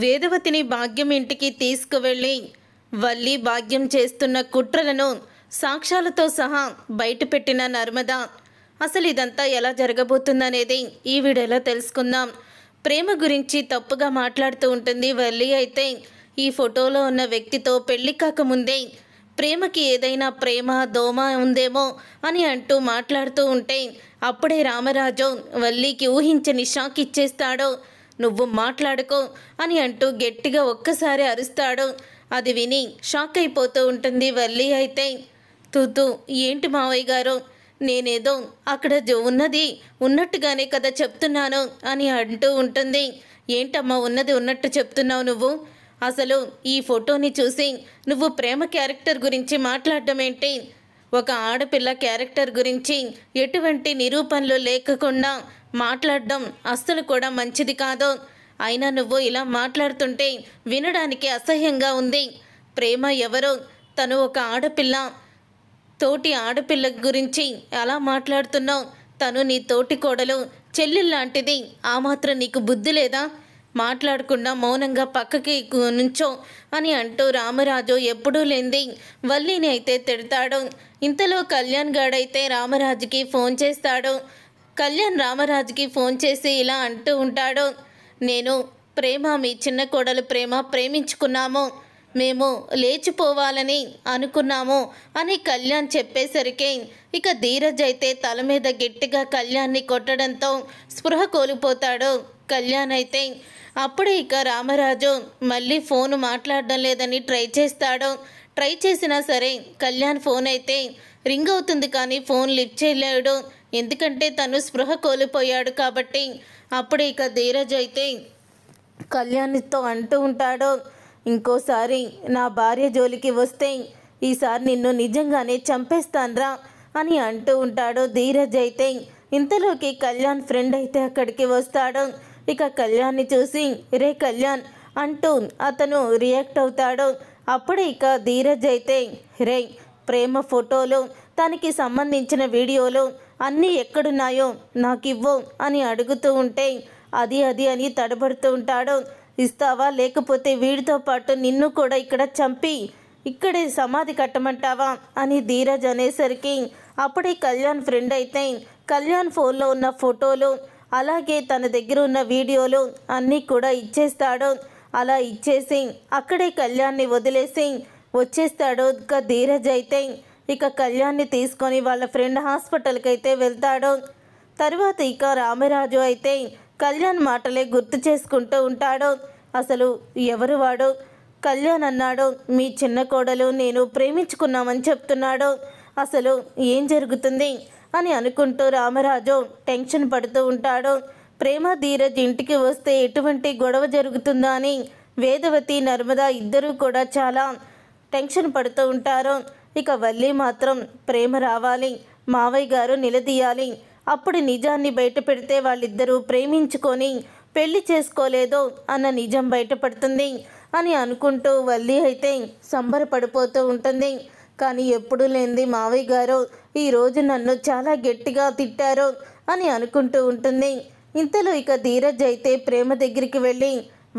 వేదవతిని భాగ్యం ఇంటికి తీసుకువెళ్ళి వల్లి భాగ్యం చేస్తున్న కుట్రలను సాక్ష్యాలతో సహా బయటపెట్టిన నర్మద అసలు ఇదంతా ఎలా జరగబోతుందనేది ఈ వీడియోలో తెలుసుకుందాం. ప్రేమ గురించి తప్పుగా మాట్లాడుతూ ఉంటుంది వల్లి. అయితే ఈ ఫోటోలో ఉన్న వ్యక్తితో పెళ్లి కాకముందే ప్రేమకి ఏదైనా ప్రేమ దోమ ఉందేమో అని అంటూ మాట్లాడుతూ ఉంటే అప్పుడే రామరాజు వల్లికి ఊహించని షాక్ ఇచ్చేస్తాడు. నువ్వు మాట్లాడుకో అని అంటూ గట్టిగా ఒక్కసారి అరుస్తాడు. అది విని షాక్ అయిపోతూ ఉంటుంది వల్లి. అయితే తూతూ ఏంటి మావయ్య గారు, నేనేదో అక్కడ ఉన్నది ఉన్నట్టుగానే కదా చెప్తున్నాను అని అంటూ ఉంటుంది. ఏంటమ్మా ఉన్నది ఉన్నట్టు చెప్తున్నావు నువ్వు? అసలు ఈ ఫోటోని చూసి నువ్వు ప్రేమ క్యారెక్టర్ గురించి మాట్లాడడం ఏంటి? ఒక ఆడపిల్ల క్యారెక్టర్ గురించి ఎటువంటి నిరూపణలు లేకుండా మాట్లాడడం అస్సలు కూడా మంచిది కాదు. అయినా నువ్వు ఇలా మాట్లాడుతుంటే వినడానికి అసహ్యంగా ఉంది. ప్రేమ ఎవరో, తను ఒక ఆడపిల్ల, తోటి ఆడపిల్ల గురించి అలా మాట్లాడుతున్నావు. తను నీ తోటి కోడలు, చెల్లెల్లాంటిది. ఆ మాత్రం నీకు బుద్ధి లేదా? మాట్లాడకుండా మౌనంగా పక్కకి నుంచో అని అంటూ రామరాజు ఎప్పుడూ లేంది వల్లిని అయితే తిడతాడు. ఇంతలో కళ్యాణ్ గాడైతే రామరాజుకి ఫోన్ చేస్తాడు. కళ్యాణ్ రామరాజుకి ఫోన్ చేసి ఇలా అంటూ ఉంటాడు, నేను ప్రేమ, మీ చిన్న కోడలు ప్రేమ ప్రేమించుకున్నాము, మేము లేచిపోవాలని అనుకున్నాము అని కళ్యాణ్ చెప్పేసరికి ఇక ధీరజ్ అయితే తల మీద గట్టిగా కళ్యాణ్ని కొట్టడంతో స్పృహ కోల్పోతాడు. కళ్యాణ్ అయితే అప్పుడే ఇక రామరాజు మళ్ళీ ఫోన్ మాట్లాడడం లేదని ట్రై చేస్తాడు. ట్రై చేసినా సరే కళ్యాణ్ ఫోన్ అయితే రింగ్ అవుతుంది కానీ ఫోన్ లిఫ్ట్ చేయలేడు. ఎందుకంటే తను స్పృహ కోల్పోయాడు కాబట్టి. అప్పుడే ఇక ధీరజ్ అయితే కళ్యాణ్తో అంటూ ఉంటాడు, ఇంకోసారి నా భార్య జోలికి వస్తే ఈసారి నిన్ను నిజంగానే చంపేస్తాన్రా అని అంటూ ఉంటాడు ధీరజ్ అయితే. ఇంతలోకి కళ్యాణ్ ఫ్రెండ్ అయితే అక్కడికి వస్తాడు. ఇక కళ్యాణ్ని చూసి రే కళ్యాణ్ అంటూ అతను రియాక్ట్ అవుతాడు. అప్పుడే ఇక ధీరజ్ అయితే రే ప్రేమ ఫోటోలు, తనకి సంబంధించిన వీడియోలు అన్నీ ఎక్కడున్నాయో నాకు ఇవ్వు అని అడుగుతూ ఉంటే అది అని తడబడుతూ ఉంటాడు. ఇస్తావా లేకపోతే వీడితో పాటు నిన్ను కూడా ఇక్కడ చంపి ఇక్కడే సమాధి కట్టమంటావా అని ధీరజ్ అనేసరికి అప్పుడే కళ్యాణ్ ఫ్రెండ్ అయితే కళ్యాణ్ ఫోన్లో ఉన్న ఫోటోలు అలాగే తన దగ్గర ఉన్న వీడియోలు అన్నీ కూడా ఇచ్చేస్తాడు. అలా ఇచ్చేసి అక్కడే కళ్యాణ్ని వదిలేసి వచ్చేస్తాడు. ఇక ధీరజ్ అయితే ఇక కళ్యాణ్ని తీసుకొని వాళ్ళ ఫ్రెండ్ హాస్పిటల్కి అయితే వెళ్తాడు. తర్వాత ఇక రామరాజు అయితే కళ్యాణ్ మాటలే గుర్తు చేసుకుంటూ ఉంటాడు. అసలు ఎవరు వాడు? కళ్యాణ్ అన్నాడు మీ చిన్న కోడలు నేను ప్రేమించుకున్నామని చెప్తున్నాడు. అసలు ఏం జరుగుతుంది అని అనుకుంటూ రామరాజు టెన్షన్ పడుతూ ఉంటాడు. ప్రేమ ధీరజ్ ఇంటికి వస్తే ఎటువంటి గొడవ జరుగుతుందో అని వేదవతి నర్మద ఇద్దరూ కూడా చాలా టెన్షన్ పడుతూ ఉంటారు. ఇక వల్లి మాత్రం ప్రేమ రావాలి, మావయ్య గారు నిలదీయాలి, అప్పుడు నిజాన్ని బయట పెడితే వాళ్ళిద్దరూ ప్రేమించుకొని పెళ్లి చేసుకోలేదు అన్న నిజం బయటపడుతుంది అని అనుకుంటూ వల్లి అయితే సంబరపడిపోతూ ఉంటుంది. కానీ ఎప్పుడు లేనిది మావయ్య గారు ఈరోజు నన్ను చాలా గట్టిగా తిట్టారు అని అనుకుంటూ ఉంటుంది. ఇంతలో ఇక ధీరజ్ అయితే ప్రేమ దగ్గరికి వెళ్ళి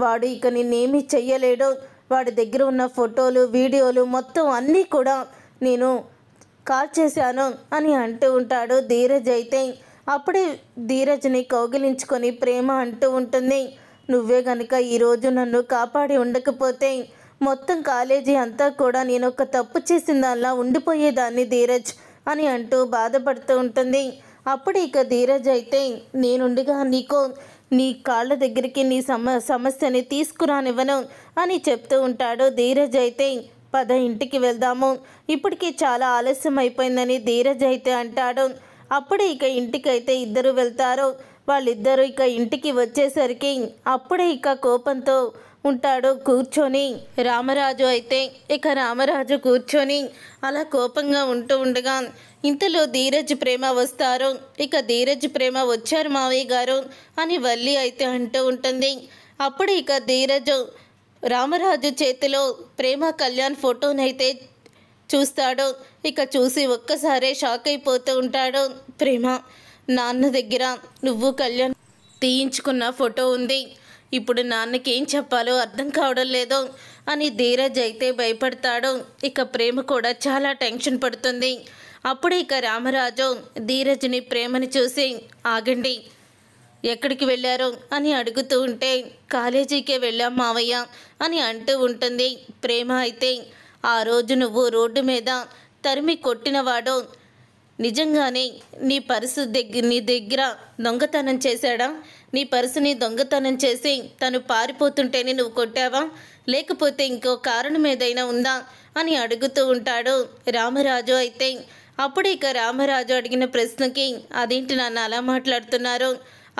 వాడు ఇక నిన్నేమీ చెయ్యలేడు, వాడి దగ్గర ఉన్న ఫోటోలు వీడియోలు మొత్తం అన్నీ కూడా నేను కాల్ చేశాను అని అంటూ ఉంటాడు ధీరజ్ అయితే. అప్పుడే ధీరజ్ని కౌగిలించుకొని ప్రేమ అంటూ ఉంటుంది, నువ్వే గనుక ఈరోజు నన్ను కాపాడి ఉండకపోతే మొత్తం కాలేజీ అంతా కూడా నేను ఒక తప్పు చేసిందల్లా ఉండిపోయేదాన్ని ధీరజ్ అని అంటూ బాధపడుతూ ఉంటుంది. అప్పుడు ఇక ధీరజ్ అయితే నేనుండగా నీకు నీ కాళ్ళ దగ్గరికి నీ సమస్యని తీసుకురానివ్వను అని చెప్తూ ఉంటాడు. ధీరజ్ అయితే పద ఇంటికి వెళ్దాము, ఇప్పటికీ చాలా ఆలస్యం అయిపోయిందని ధీరజ్ అయితే అంటాడు. అప్పుడే ఇక ఇంటికైతే ఇద్దరు వెళ్తారు. వాళ్ళిద్దరూ ఇక ఇంటికి వచ్చేసరికి అప్పుడే ఇక కోపంతో ఉంటాడు కూర్చొని రామరాజు అయితే. ఇక రామరాజు కూర్చొని అలా కోపంగా ఉంటూ ఉండగా ఇంతలో ధీరజ్ ప్రేమ వస్తారు. ఇక ధీరజ్ ప్రేమ వచ్చారు మావయ్య గారు అని వల్లి అయితే అంటూ ఉంటుంది. అప్పుడు ఇక ధీరజ్ రామరాజు చేతిలో ప్రేమ కళ్యాణ్ ఫోటోనైతే చూస్తాడు. ఇక చూసి ఒక్కసారే షాక్ అయిపోతూ ఉంటాడు. ప్రేమ నాన్న దగ్గర నువ్వు కళ్యాణ్ తీయించుకున్న ఫోటో ఉంది, ఇప్పుడు నాన్నకి ఏం చెప్పాలో అర్థం కావడం లేదు అని ధీరజ్ అయితే భయపడతాడు. ఇక ప్రేమ కూడా చాలా టెన్షన్ పడుతుంది. అప్పుడు ఇక రామరాజు ధీరజ్ని ప్రేమని చూసి ఆగండి, ఎక్కడికి వెళ్ళారు అని అడుగుతూ ఉంటే కాలేజీకే వెళ్ళాం మావయ్య అని అంటూ ఉంటుంది. ప్రేమ అయితే ఆ రోజు నువ్వు రోడ్డు మీద తరిమి కొట్టినవాడు నిజంగానే నీ దగ్గర దొంగతనం చేశాడా? నీ పర్సుని దొంగతనం చేసి తను పారిపోతుంటేనే నువ్వు కొట్టావా, లేకపోతే ఇంకో కారణం ఏదైనా ఉందా అని అడుగుతూ ఉంటాడు రామరాజు అయితే. అప్పుడు ఇక రామరాజు అడిగిన ప్రశ్నకి అదేంటి నాన్న అలా మాట్లాడుతున్నారు,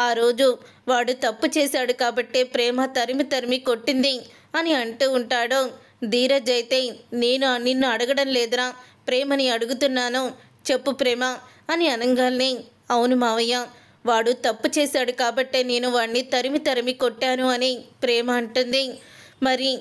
ఆ రోజు వాడు తప్పు చేశాడు కాబట్టే ప్రేమ తరిమి తరిమి కొట్టింది అని అంటూ ఉంటాడు. ధీరజ్ అయితే నేను నిన్ను అడగడం లేదురా, ప్రేమని అడుగుతున్నాను, చెప్పు ప్రేమ అని అనగానే అవును మావయ్య, వాడు తప్పు చేశాడు కాబట్టే నేను వాడిని తరిమి తరిమి కొట్టాను అని ప్రేమ అంటుంది. మరి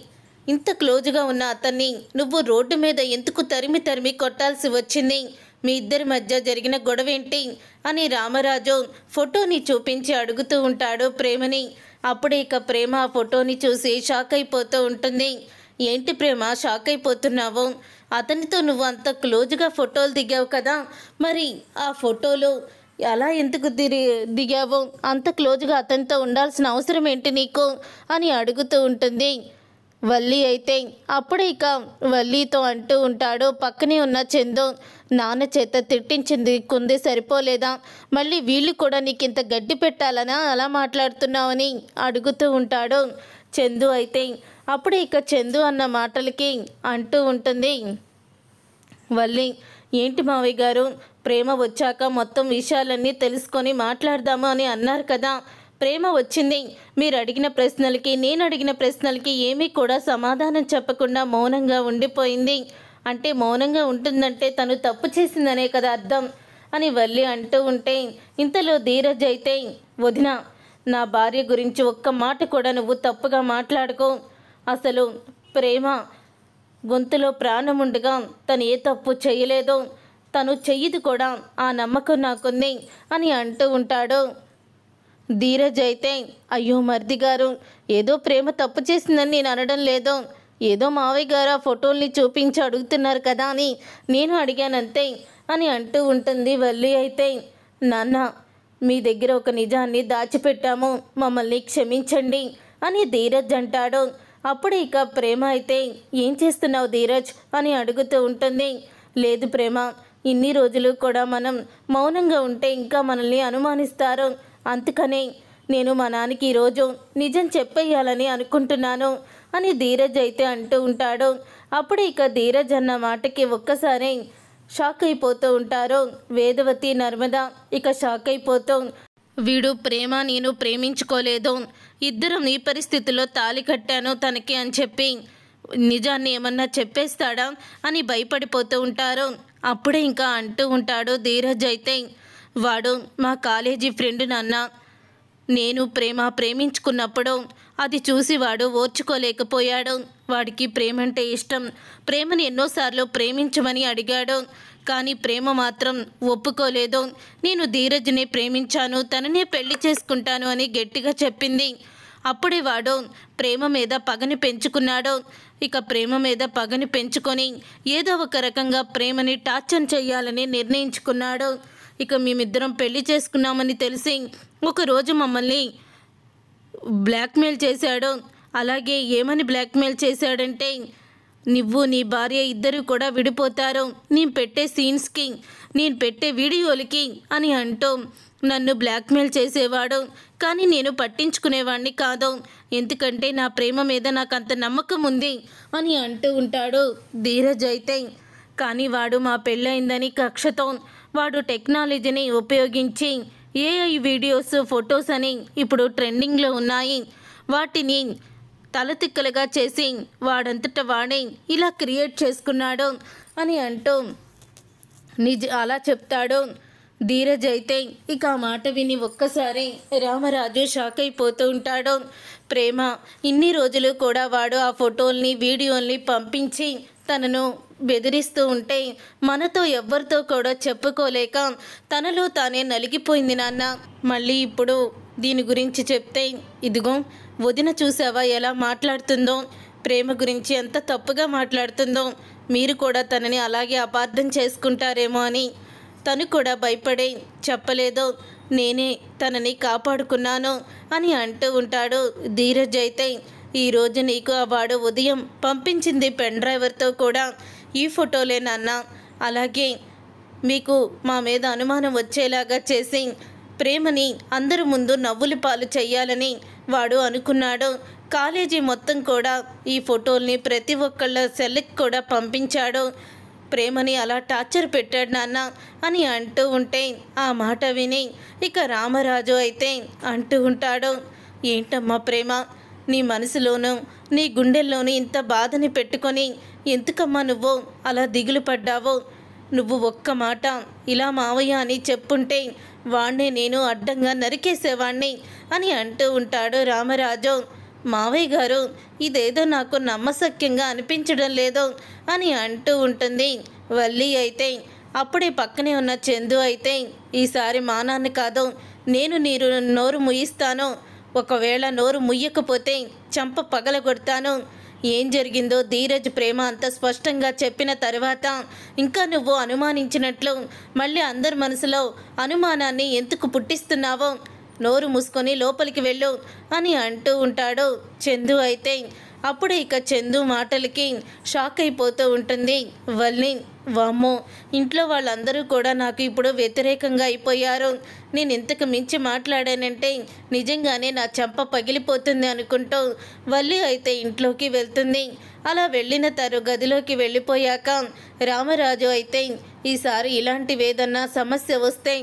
ఇంత క్లోజ్గా ఉన్న అతన్ని నువ్వు రోడ్డు మీద ఎందుకు తరిమి తరిమి కొట్టాల్సి వచ్చింది? మీ ఇద్దరి మధ్య జరిగిన గొడవ ఏంటి అని రామరాజు ఫోటోని చూపించి అడుగుతూ ఉంటాడు ప్రేమని. అప్పుడే ఇక ప్రేమ ఆ ఫోటోని చూసి షాక్ అయిపోతూ ఉంటుంది. ఏంటి ప్రేమ షాక్ అయిపోతున్నావు? అతనితో నువ్వు అంత క్లోజ్గా ఫోటోలు దిగావు కదా, మరి ఆ ఫోటోలు ఎలా ఎందుకు దిగావు? అంత క్లోజ్గా అతనితో ఉండాల్సిన అవసరం ఏంటి నీకు అని అడుగుతూ ఉంటుంది వల్లి అయితే. అప్పుడే ఇక వల్లితో అంటూ ఉంటాడు పక్కనే ఉన్న చందు, నాన్న చేత తిట్టించింది కుంది సరిపోలేదా, మళ్ళీ వీళ్ళు కూడా నీకు ఇంత గడ్డి పెట్టాలనా అలా మాట్లాడుతున్నావని అడుగుతూ ఉంటాడు చందు అయితే. అప్పుడు ఇక చందు అన్న మాటలకి అంటూ ఉంటుంది వల్లి, ఏంటి మావయ్య గారు, ప్రేమ వచ్చాక మొత్తం విషయాలన్నీ తెలుసుకొని మాట్లాడదాము అని అన్నారు కదా, ప్రేమ వచ్చింది, మీరు అడిగిన ప్రశ్నలకి నేను అడిగిన ప్రశ్నలకి ఏమీ కూడా సమాధానం చెప్పకుండా మౌనంగా ఉండిపోయింది, అంటే మౌనంగా ఉంటుందంటే తను తప్పు చేసిందనే కదా అర్థం అని వల్లి అంటూ ఉంటే ఇంతలో ధీరజ్ అయితే వదిన, నా భార్య గురించి ఒక్క మాట కూడా నువ్వు తప్పుగా మాట్లాడుకో, అసలు ప్రేమ గొంతులో ప్రాణం ఉండగా తను ఏ తప్పు చేయలేదో, తను చెయ్యదు కూడా, ఆ నమ్మకం నాకుంది అని అంటూ ఉంటాడు. ధీరజ్ అయితే అయ్యో మర్ది గారు, ఏదో ప్రేమ తప్పు చేసిందని నేను అనడం లేదు, ఏదో మావయ్య గారు ఆ ఫోటోల్ని చూపించి అడుగుతున్నారు కదా అని నేను అడిగానంతే అని అంటూ ఉంటుంది వల్లి అయితే. నాన్న, మీ దగ్గర ఒక నిజాన్ని దాచిపెట్టాము, మమ్మల్ని క్షమించండి అని ధీరజ్ అంటాడు. అప్పుడు ఇక ప్రేమ అయితే ఏం చేస్తున్నావు ధీరజ్ అని అడుగుతూ ఉంటుంది. లేదు ప్రేమ, ఇన్ని రోజులు కూడా మనం మౌనంగా ఉంటే ఇంకా మనల్ని అనుమానిస్తారు, అందుకనే నేను మా నాన్నకి ఈరోజు నిజం చెప్పేయాలని అనుకుంటున్నాను అని ధీరజ్ అయితే అంటూ ఉంటాడు. అప్పుడు ఇక ధీరజ్ అన్న మాటకి ఒక్కసారి షాక్ అయిపోతూ ఉంటారు వేదవతి నర్మద. ఇక షాక్ అయిపోతూ వీడు ప్రేమ నేను ప్రేమించుకోలేదు, ఇద్దరం ఈ పరిస్థితిలో తాళి కట్టాను తనకి అని చెప్పి నిజాన్ని ఏమన్నా చెప్పేస్తాడా అని భయపడిపోతూ ఉంటారు. అప్పుడే ఇంకా అంటూ ఉంటాడు ధీరజ్ అయితే, వాడు మా కాలేజీ ఫ్రెండ్ నాన్న, నేను ప్రేమించుకున్నప్పుడు అది చూసి వాడు ఓర్చుకోలేకపోయాడు, వాడికి ప్రేమ అంటే ఇష్టం, ప్రేమని ఎన్నోసార్లు ప్రేమించమని అడిగాడు, కానీ ప్రేమ మాత్రం ఒప్పుకోలేదు, నేను ధీరజ్ని ప్రేమించాను, తననే పెళ్లి చేసుకుంటాను అని గట్టిగా చెప్పింది. అప్పుడే వాడు ప్రేమ మీద పగని పెంచుకున్నాడు. ఇక ప్రేమ మీద పగని పెంచుకొని ఏదో ఒక రకంగా ప్రేమని టార్చర్ చేయాలని నిర్ణయించుకున్నాడు. ఇక మేమిద్దరం పెళ్లి చేసుకున్నామని తెలిసి ఒకరోజు మమ్మల్ని బ్లాక్మెయిల్ చేశాడు. అలాగే ఏమని బ్లాక్మెయిల్ చేశాడంటే, నువ్వు నీ భార్య ఇద్దరు కూడా విడిపోతారు నేను పెట్టే సీన్స్కి, నేను పెట్టే వీడియోలకి అని అంటూ నన్ను బ్లాక్మెయిల్ చేసేవాడు. కానీ నేను పట్టించుకునేవాడిని కాదు, ఎందుకంటే నా ప్రేమ మీద నాకు అంత నమ్మకం ఉంది అని అంటూ ఉంటాడు ధీరజ్ అయితే. కానీ వాడు మా పెళ్ళయిందని కక్షతో వాడు టెక్నాలజీని ఉపయోగించి ఏఐ వీడియోస్ ఫొటోస్ అని ఇప్పుడు ట్రెండింగ్లో ఉన్నాయి, వాటిని తలతిక్కలుగా చేసి వాడంతట వాడే ఇలా క్రియేట్ చేసుకున్నాడు అని అంటూ అలా చెప్తాడు ధీరజ్ అయితే. ఇక ఆ మాట విని ఒక్కసారి రామరాజు షాక్ అయిపోతూ ఉంటాడు. ప్రేమ ఇన్ని రోజులు కూడా వాడు ఆ ఫోటోల్ని వీడియోల్ని పంపించి తనను బెదిరిస్తూ ఉంటే మనతో ఎవ్వరితో కూడా చెప్పుకోలేక తనలో తానే నలిగిపోయింది నాన్న. మళ్ళీ ఇప్పుడు దీని గురించి చెప్తే ఇదిగో వదిన చూసావా ఎలా మాట్లాడుతుందో, ప్రేమ గురించి ఎంత తప్పుగా మాట్లాడుతుందో, మీరు కూడా తనని అలాగే అపార్థం చేసుకుంటారేమో అని తను కూడా భయపడే చెప్పలేదు. నేనే తనని కాపాడుకున్నాను అని అంటూ ఉంటాడు ధీరజ్. అయితే ఈరోజు నీకు వాడు ఉదయం పంపించింది పెన్ డ్రైవర్తో కూడా ఈ ఫోటోలే నాన్న. అలాగే మీకు మా మీద అనుమానం వచ్చేలాగా చేసి ప్రేమని అందరి ముందు నవ్వుల పాలు చెయ్యాలని వాడు అనుకున్నాడు. కాలేజీ మొత్తం కూడా ఈ ఫోటోల్ని ప్రతి ఒక్కళ్ళ సెల్కి కూడా పంపించాడు. ప్రేమని అలా టార్చర్ పెట్టాడు నాన్న అని అంటూ ఉంటే ఆ మాట విని ఇక రామరాజు అయితే అంటూ ఉంటాడు, ఏంటమ్మా ప్రేమ, నీ మనసులోనూ నీ గుండెల్లోనూ ఇంత బాధని పెట్టుకొని ఎందుకమ్మా నువ్వు అలా దిగులు పడ్డావో? నువ్వు ఒక్క మాట ఇలా మావయ్య అని చెప్పుంటే వాణ్ణే నేను అడ్డంగా నరికేసేవాణ్ణి అని అంటూ ఉంటాడు రామరాజు. మావయ్య గారు, ఇదేదో నాకు నమ్మశక్యంగా అనిపించడం లేదు అని అంటూ ఉంటుంది వల్లి. అయితే అప్పుడే పక్కనే ఉన్న చందు అయితే, ఈసారి మా నాన్న కాదు, నేను నీరు నోరు ముయిస్తాను. ఒకవేళ నోరు ముయ్యకపోతే చంప పగలగొడతాను. ఏం జరిగిందో ధీరజ్ ప్రేమ అంత స్పష్టంగా చెప్పిన తర్వాత ఇంకా నువ్వు అనుమానించినట్లు మళ్ళీ అందరి మనసులో అనుమానాన్ని ఎందుకు పుట్టిస్తున్నావో? నోరు మూసుకొని లోపలికి వెళ్ళు అని అంటూ ఉంటాడు చందు. అయితే అప్పుడే ఇక చందు మాటలకి షాక్ అయిపోతూ ఉంటుంది వల్లి. వామ్మో, ఇంట్లో వాళ్ళందరూ కూడా నాకు ఇప్పుడు వ్యతిరేకంగా అయిపోయారు. నేను ఇంతకు మించి మాట్లాడానంటే నిజంగానే నా చెంప పగిలిపోతుంది అనుకుంటూ వల్లి అయితే ఇంట్లోకి వెళ్తుంది. అలా వెళ్ళిన గదిలోకి వెళ్ళిపోయాక రామరాజు అయితే, ఈసారి ఇలాంటి ఏదన్నా సమస్య వస్తే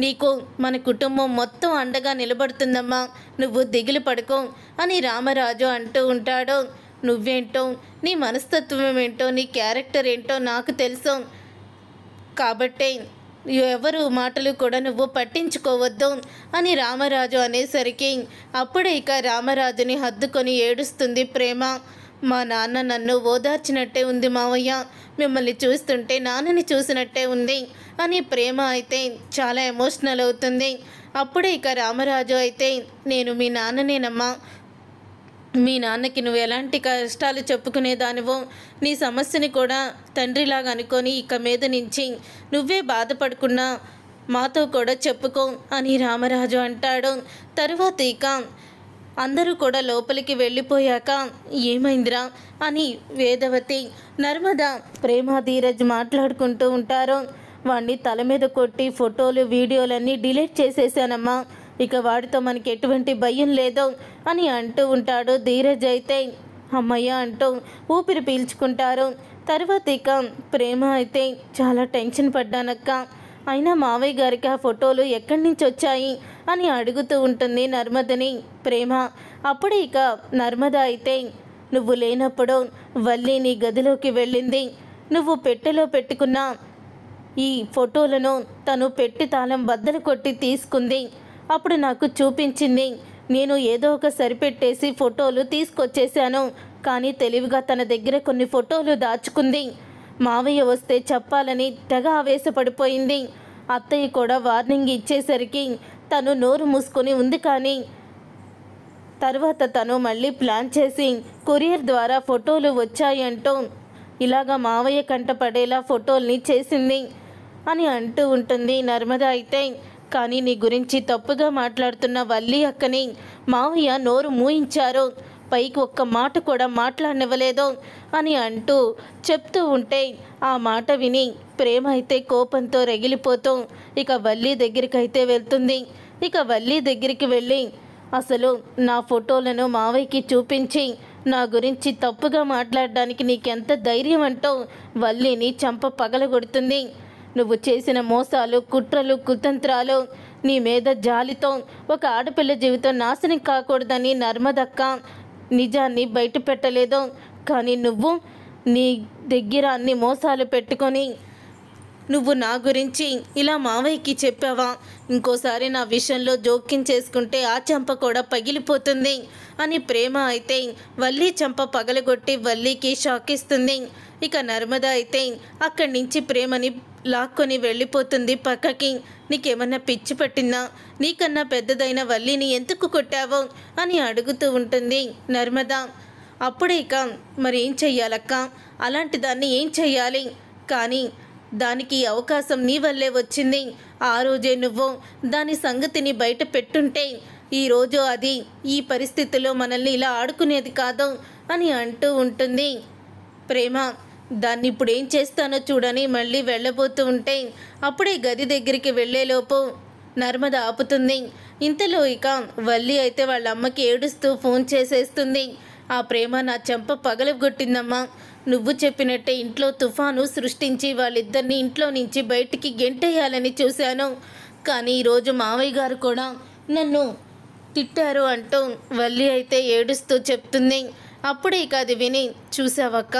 నీకు మన కుటుంబం మొత్తం అండగా నిలబడుతుందమ్మా, నువ్వు దిగులు పడుకో అని రామరాజు అంటూ ఉంటాడు. నువ్వేంటో, నీ మనస్తత్వం ఏంటో, నీ క్యారెక్టర్ ఏంటో నాకు తెలుసు కాబట్టే ఎవరు మాటలు కూడా నువ్వు పట్టించుకోవద్దు అని రామరాజు అనేసరికి అప్పుడే ఇక రామరాజుని హద్దుకొని ఏడుస్తుంది ప్రేమ. మా నాన్న నన్ను ఓదార్చినట్టే ఉంది మావయ్య, మిమ్మల్ని చూస్తుంటే నాన్నని చూసినట్టే ఉంది అని ప్రేమ అయితే చాలా ఎమోషనల్ అవుతుంది. అప్పుడే ఇక రామరాజు అయితే, నేను మీ నాన్ననేనమ్మా, మీ నాన్నకి నువ్వు ఎలాంటి కష్టాలు చెప్పుకునేదానివో నీ సమస్యని కూడా తండ్రిలాగా అనుకొని ఇక మీద నుంచి నువ్వే బాధపడకుండా మాతో కూడా చెప్పుకో అని రామరాజు అంటాడు. తరువాత ఇక అందరూ కూడా లోపలికి వెళ్ళిపోయాక ఏమైందిరా అని వేదవతి, నర్మద, ప్రేమ, ధీరజ్ మాట్లాడుకుంటూ ఉంటారు. వాడిని తల మీద కొట్టి ఫోటోలు వీడియోలన్నీ డిలీట్ చేసేసానమ్మా, ఇక వాడితో మనకి ఎటువంటి భయం లేదు అని అంటూ ఉంటాడు ధీరజ్. అయితే అమ్మయ్య అంటూ ఊపిరి పీల్చుకుంటారు. తర్వాత ఇక ప్రేమ అయితే, చాలా టెన్షన్ పడ్డానక్క, అయినా మావయ్య గారికి ఆ ఫోటోలు ఎక్కడి నుంచి వచ్చాయి అని అడుగుతూ ఉంటుంది నర్మదని ప్రేమ. అప్పుడు ఇక నర్మద అయితే, నువ్వు లేనప్పుడు వల్లి నీ గదిలోకి వెళ్ళింది, నువ్వు పెట్టెలో పెట్టుకున్న ఈ ఫోటోలను తను పెట్టి తాళం బద్దలు కొట్టి తీసుకుంది, అప్పుడు నాకు చూపించింది. నేను ఏదో ఒక సరిపెట్టేసి ఫోటోలు తీసుకొచ్చేసాను, కానీ తెలివిగా తన దగ్గర కొన్ని ఫోటోలు దాచుకుంది. మావయ్య వస్తే చెప్పాలని తెగ ఆవేశపడిపోయింది. అత్తయ్య కూడా వార్నింగ్ ఇచ్చేసరికి తను నోరు మూసుకొని ఉంది. కానీ తర్వాత తను మళ్ళీ ప్లాన్ చేసి కొరియర్ ద్వారా ఫోటోలు వచ్చాయి అంటూ ఇలాగా మావయ్య కంట పడేలా ఫోటోల్ని చేసింది అని అంటూ ఉంటుంది నర్మద. అయితే కానీ నీ గురించి తప్పుగా మాట్లాడుతున్న వల్లి అక్కని మావయ్య నోరు మూయించారు, పైకి ఒక్క మాట కూడా మాట్లాడనివ్వలేదు అని అంటూ చెప్తూ ఉంటే ఆ మాట విని ప్రేమ అయితే కోపంతో రగిలిపోతూ ఇక వల్లి దగ్గరికి అయితే వెళ్తుంది. ఇక వల్లి దగ్గరికి వెళ్ళి, అసలు నా ఫోటోలను మావయ్యకి చూపించి నా గురించి తప్పుగా మాట్లాడడానికి నీకెంత ధైర్యం అంటూ వల్లిని చంప పగలగొడుతుంది. నువ్వు చేసిన మోసాలు, కుట్రలు, కుతంత్రాలు, నీ మీద జాలితో ఒక ఆడపిల్ల జీవితం నాశనం కాకూడదని నర్మదక్క నిజాన్ని బయట పెట్టలేదు. కానీ నువ్వు నీ దగ్గర అన్ని మోసాలు పెట్టుకొని నువ్వు నా గురించి ఇలా మావయ్యకి చెప్పావా? ఇంకోసారి నా విషయంలో జోక్యం చేసుకుంటే ఆ చెంప కూడా పగిలిపోతుంది అని ప్రేమ అయితే వల్లి చెంప పగలగొట్టి వల్లికి షాక్ ఇస్తుంది. ఇక నర్మద అయితే అక్కడి నుంచి ప్రేమని లాక్కొని వెళ్ళిపోతుంది పక్కకి. నీకేమన్నా పిచ్చి పట్టిందా? నీకన్నా పెద్దదైన వల్లిని ఎందుకు కొట్టావో అని అడుగుతూ ఉంటుంది నర్మద. అప్పుడే ఇక మరి ఏం చెయ్యాలక్క? అలాంటి దాన్ని ఏం చెయ్యాలి? కానీ దానికి అవకాశం నీ వల్లే వచ్చింది. ఆ రోజే నువ్వు దాని సంగతిని బయట పెట్టుంటే ఈరోజు అది ఈ పరిస్థితిలో మనల్ని ఇలా ఆడుకునేది కాదు అని అంటూ ఉంటుంది ప్రేమ. దాన్ని ఇప్పుడు ఏం చేస్తానో చూడని మళ్ళీ వెళ్ళబోతూ ఉంటే అప్పుడే గది దగ్గరికి వెళ్ళేలోపు నర్మద ఆపుతుంది. ఇంతలో ఇక వల్లి అయితే వాళ్ళ అమ్మకి ఏడుస్తూ ఫోన్ చేసేస్తుంది. ఆ ప్రేమ నా చెంప పగలగొట్టిందమ్మా. నువ్వు చెప్పినట్టే ఇంట్లో తుఫాను సృష్టించి వాళ్ళిద్దరిని ఇంట్లో నుంచి బయటికి గెంటేయాలని చూశాను. కానీ ఈరోజు మావయ్య గారు కూడా నన్ను తిట్టారు అంటూ వల్లి అయితే ఏడుస్తూ చెప్తుంది. అప్పుడే ఇక అది విని, చూసావక్క,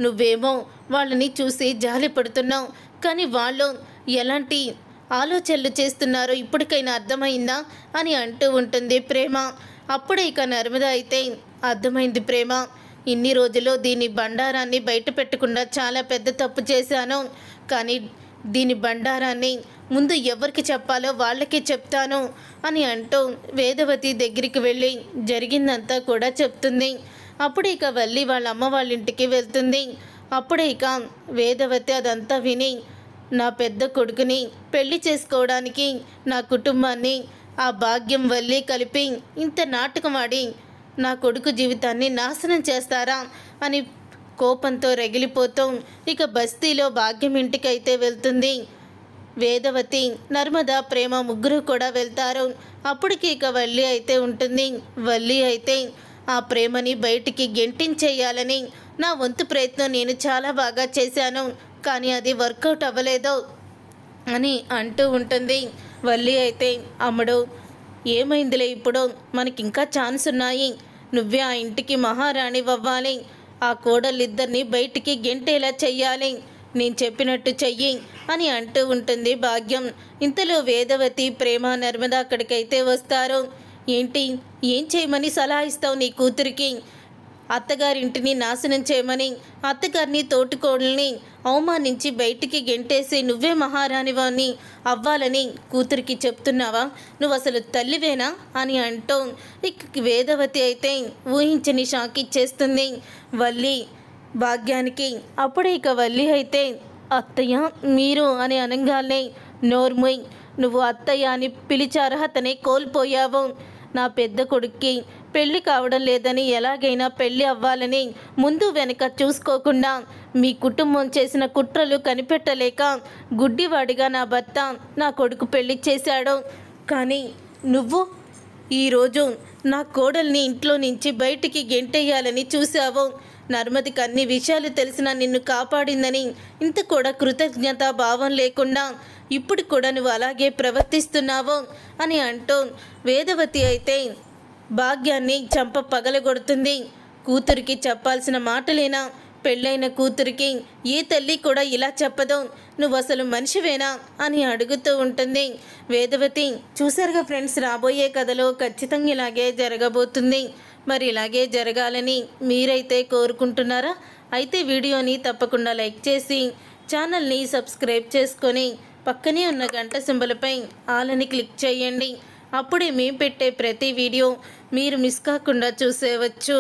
నువ్వేమో వాళ్ళని చూసి జాలి పడుతున్నావు, కానీ వాళ్ళు ఎలాంటి ఆలోచనలు చేస్తున్నారో ఇప్పటికైనా అర్థమైందా అని అంటూ ఉంటుంది ప్రేమ. అప్పుడే ఇక నర్మద అయితే అర్థమైంది ప్రేమ, ఇన్ని రోజులు దీని బండారాన్ని బయట పెట్టకుండా చాలా పెద్ద తప్పు చేశాను. కానీ దీని బండారాన్ని ముందు ఎవరికి చెప్పాలో వాళ్ళకే చెప్తాను అని అంటూ వేదవతి దగ్గరికి వెళ్ళి జరిగిందంతా కూడా చెప్తుంది. అప్పుడు ఇక వల్లి వాళ్ళ అమ్మ వాళ్ళ ఇంటికి వెళ్తుంది. అప్పుడే ఇక వేదవతి అదంతా విని, నా పెద్ద కొడుకుని పెళ్లి చేసుకోవడానికి నా కుటుంబాన్ని ఆ భాగ్యం వల్లి కలిపి ఇంత నాటకం ఆడి నా కొడుకు జీవితాన్ని నాశనం చేస్తారా అని కోపంతో రగిలిపోతూ ఇక బస్తీలో భాగ్యం ఇంటికైతే వెళ్తుంది. వేదవతి, నర్మద, ప్రేమ ముగ్గురు కూడా వెళ్తారు. అప్పటికి ఇక వల్లి అయితే ఉంటుంది. వల్లి అయితే ఆ ప్రేమని బయటికి గెంటించేయాలని నా వంతు ప్రయత్నం నేను చాలా బాగా చేశాను, కానీ అది వర్కౌట్ అవ్వలేదు అని అంటూ ఉంటుంది. వల్లి అయితే, అమ్మడు ఏమైందిలే, ఇప్పుడు మనకింకా ఛాన్స్ ఉన్నాయి, నువ్వే ఆ ఇంటికి మహారాణి అవ్వాలి, ఆ కోడలిద్దరిని బయటికి గెంటేలా చెయ్యాలి, నేను చెప్పినట్టు చెయ్యి అని అంటూ ఉంటుంది భాగ్యం. ఇంతలో వేదవతి, ప్రేమ, నర్మద అక్కడికైతే వస్తారు. ఏంటి, ఏం చేయమని సలహా ఇస్తావు నీ కూతురికి? అత్తగారింటిని నాశనం చేయమని, అత్తగారిని తోటికోడల్ని అవమానించి బయటికి గెంటేసి నువ్వే మహారాణివాణ్ణి అవ్వాలని కూతురికి చెప్తున్నావా? నువ్వు అసలు తల్లివేనా అని అంటూ ఇక వేదవతి అయితే ఊహించని షాక్ ఇచ్చేస్తుంది వల్లి భాగ్యానికి. అప్పుడే ఇక వల్లి అయితే, అత్తయ్య మీరు అని అనగానే, నోర్ముయ్, నువ్వు అత్తయ్య అని పిలిచే అర్హతనే కోల్పోయావు. నా పెద్ద కొడుక్కి పెళ్ళి కావడం లేదని, ఎలాగైనా పెళ్ళి అవ్వాలని ముందు వెనక చూసుకోకుండా మీ కుటుంబం చేసిన కుట్రలు కనిపెట్టలేక గుడ్డివాడిగా నా భర్త నా కొడుకు పెళ్లి చేశాడు. కానీ నువ్వు ఈరోజు నా కోడల్ని ఇంట్లో నుంచి బయటికి గెంటేయాలని చూశావు. నర్మదికి అన్ని విషయాలు తెలిసినా నిన్ను కాపాడిందని ఇంత కూడా కృతజ్ఞతా భావం లేకుండా ఇప్పుడు కూడా నువ్వు అలాగే ప్రవర్తిస్తున్నావు అని అంటూ వేదవతి అయితే భాగ్యాన్ని చంప పగలగొడుతుంది. కూతురికి చెప్పాల్సిన మాటలేనా? పెళ్ళైన కూతురికి ఏ తల్లి కూడా ఇలా చెప్పదు, నువ్వు అసలు మనిషివేనా అని అడుగుతూ ఉంటుంది వేదవతి. చూసారుగా ఫ్రెండ్స్, రాబోయే కథలో ఖచ్చితంగా ఇలాగే జరగబోతుంది. మరి ఇలాగే జరగాలని మీరైతే కోరుకుంటున్నారా? అయితే వీడియోని తప్పకుండా లైక్ చేసి ఛానల్ని సబ్స్క్రైబ్ చేసుకొని పక్కనే ఉన్న గంట సింబల్పై ఆల్ అని క్లిక్ చేయండి. అప్పుడే మేము పెట్టే ప్రతి వీడియో మీరు మిస్ కాకుండా చూసేవచ్చు.